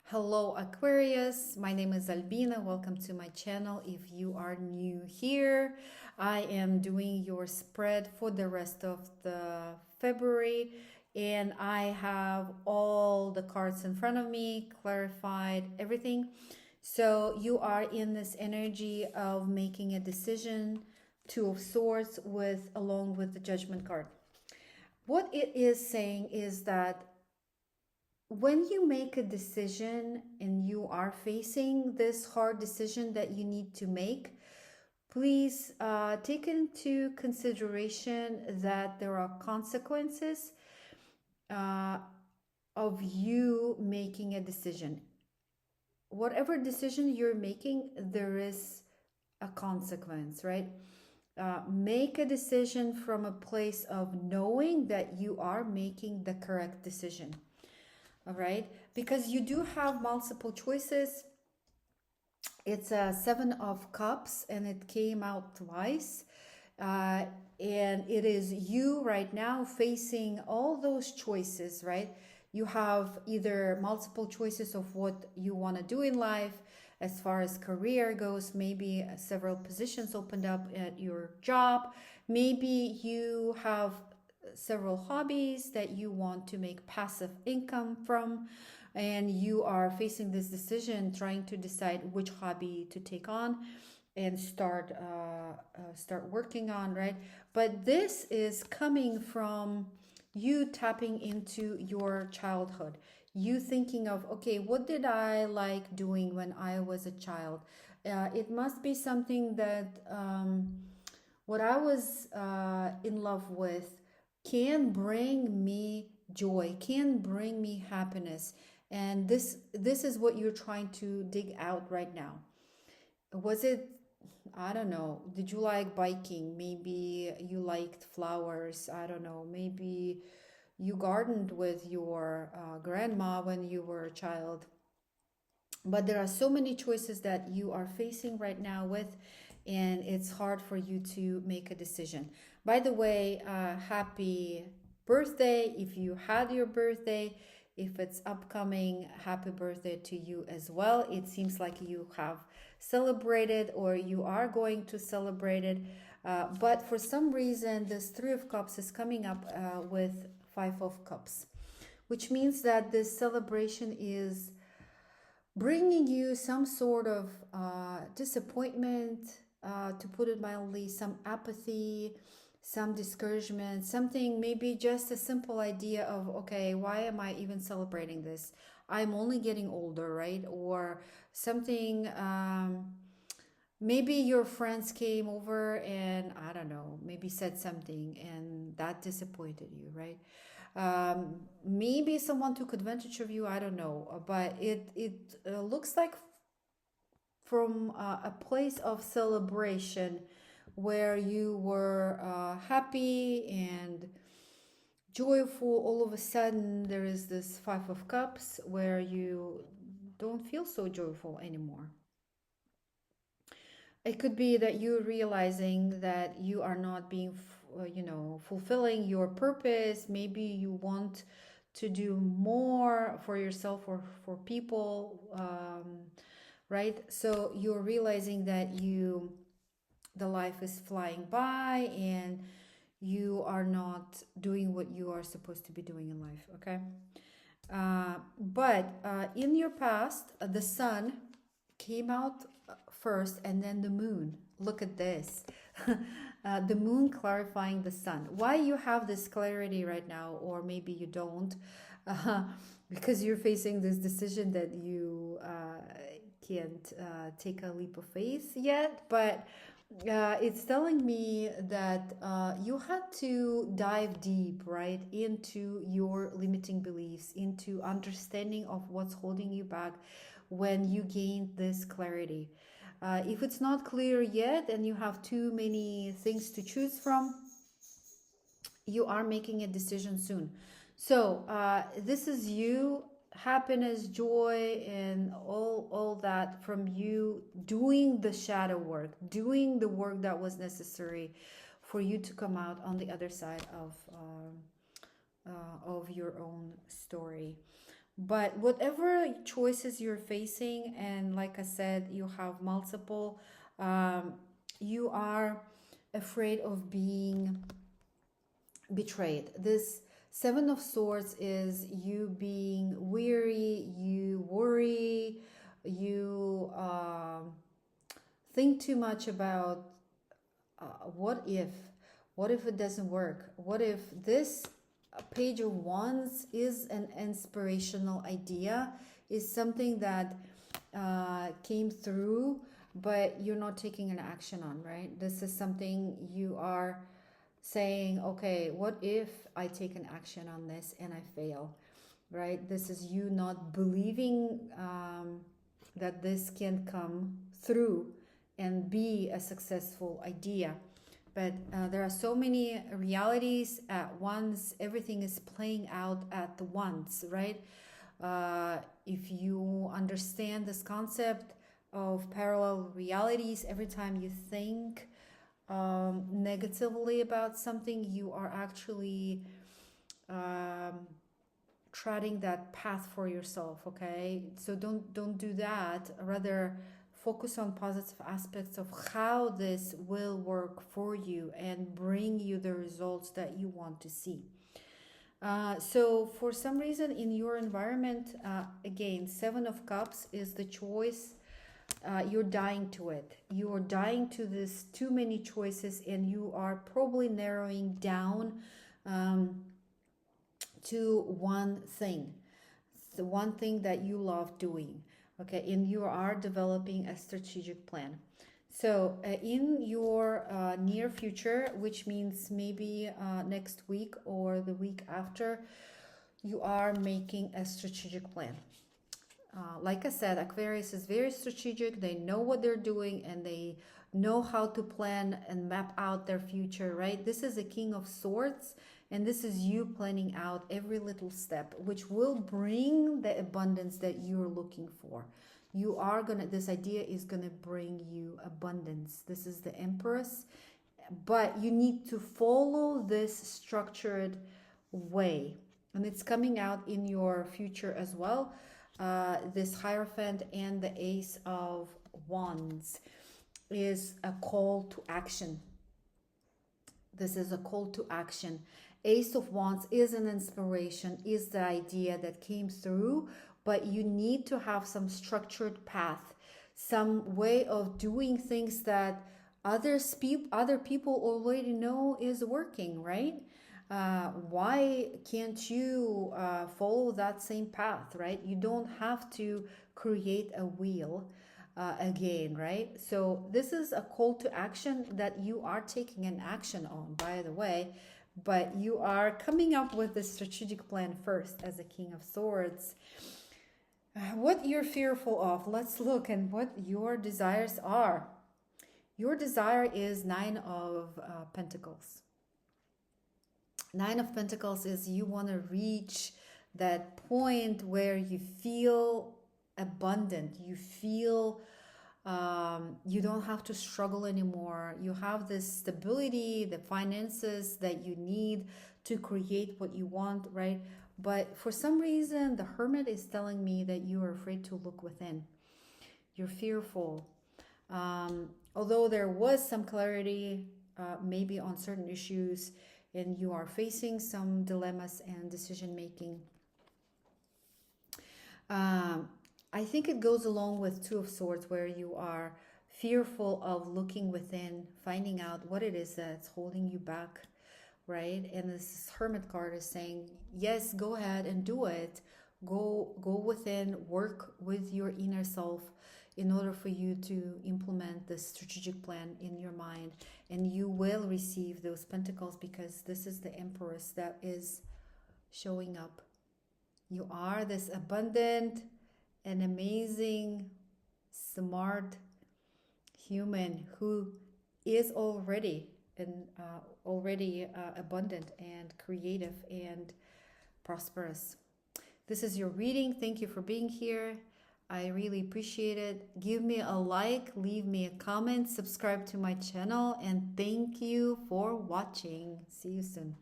Hello Aquarius, my name is Albina. Welcome to my channel. If you are new here, I am doing your spread for the rest of the February, and I have all the cards in front of me, clarified everything. So you are in this energy of making a decision, Two of Swords, with along with the Judgment card. What it is saying is that when you make a decision and you are facing this hard decision that you need to make, please take into consideration that there are consequences uh, of you making a decision. Whatever decision you're making, there is a consequence, right? Make a decision from a place of knowing that you are making the correct decision. All right, because you do have multiple choices. It's a Seven of Cups and it came out twice. Uh, and it is you right now facing all those choices, right? You have either multiple choices of what you want to do in life as far as career goes, maybe several positions opened up at your job. Maybe you have several hobbies that you want to make passive income from, and you are facing this decision trying to decide which hobby to take on and start working on, right? But this is coming from you tapping into your childhood, you thinking of, okay, what did I like doing when I was a child? It must be something that what I was in love with can bring me joy, can bring me happiness. And this is what you're trying to dig out right now. Was it, I don't know, did you like biking? Maybe you liked flowers. I don't know, maybe you gardened with your grandma when you were a child. But there are so many choices that you are facing right now with, and it's hard for you to make a decision. By the way, happy birthday if you had your birthday. If it's upcoming, happy birthday to you as well. It seems like you have celebrated or you are going to celebrate it. But for some reason, this Three of Cups is coming up with Five of Cups, which means that this celebration is bringing you some sort of disappointment, to put it mildly, some apathy, some discouragement, something, maybe just a simple idea of, okay, why am I even celebrating this? I'm only getting older, right? Or something, maybe your friends came over and I don't know, maybe said something and that disappointed you, right? Maybe someone took advantage of you, I don't know, but it looks like from a place of celebration where you were happy and joyful. All of a sudden there is this Five of Cups where you don't feel so joyful anymore. It could be that you're realizing that you are not being fulfilling your purpose. Maybe you want to do more for yourself or for people, right? So you're realizing that the life is flying by and you are not doing what you are supposed to be doing in life. Okay. But in your past, the sun came out first and then the moon. Look at this. The moon clarifying the sun. Why you have this clarity right now, or maybe you don't, uh, because you're facing this decision that you can't take a leap of faith yet. But it's telling me that you had to dive deep, right, into your limiting beliefs, into understanding of what's holding you back when you gain this clarity. If it's not clear yet and you have too many things to choose from, you are making a decision soon. So this is you, happiness, joy, and all that from you doing the shadow work, doing the work that was necessary for you to come out on the other side of your own story. But whatever choices you're facing, and like I said, you have multiple, um, you are afraid of being betrayed. This Seven of Swords is you being weary, you worry, you think too much about what if? What if it doesn't work? What if this Page of Wands is an inspirational idea, is something that came through, but you're not taking an action on, right? This is something you are saying, okay, what if I take an action on this and I fail, right? This is you not believing that this can come through and be a successful idea. But there are so many realities at once. Everything is playing out at once, right? If you understand this concept of parallel realities, every time you think negatively about something, you are actually treading that path for yourself. Okay, so don't do that. Rather, focus on positive aspects of how this will work for you and bring you the results that you want to see. So for some reason in your environment, again, Seven of Cups is the choice. You're dying to it. You are dying to this too many choices, and you are probably narrowing down to one thing, the one thing that you love doing. Okay, and you are developing a strategic plan. So in your near future, which means maybe next week or the week after, you are making a strategic plan. Like I said, Aquarius is very strategic. They know what they're doing and they know how to plan and map out their future, right? This is a King of Swords, and this is you planning out every little step, which will bring the abundance that you're looking for. You are gonna, this idea is gonna bring you abundance. This is the Empress, but you need to follow this structured way, and it's coming out in your future as well. This Hierophant and the Ace of Wands is a call to action. This is a call to action. Ace of Wands is an inspiration, is the idea that came through, but you need to have some structured path, some way of doing things that other people already know is working, right? Why can't you follow that same path, right? You don't have to create a wheel again, right? So this is a call to action that you are taking an action on, by the way, but you are coming up with the strategic plan first as a King of Swords. What you're fearful of, let's look and what your desires are. Your desire is Nine of Pentacles. Nine of Pentacles is you want to reach that point where you feel abundant, you feel you don't have to struggle anymore. You have this stability, the finances that you need to create what you want, right? But for some reason, the Hermit is telling me that you are afraid to look within. You're fearful. Although there was some clarity, maybe on certain issues, and you are facing some dilemmas and decision making. I think it goes along with Two of Swords, where you are fearful of looking within, finding out what it is that's holding you back, right? And this Hermit card is saying, yes, go ahead and do it. Go within, work with your inner self in order for you to implement the strategic plan in your mind, and you will receive those pentacles, because this is the Empress that is showing up. You are this abundant and amazing, smart human who is already abundant and creative and prosperous. This is your reading. Thank you for being here. I really appreciate it. Give me a like, leave me a comment, subscribe to my channel, and thank you for watching. See you soon.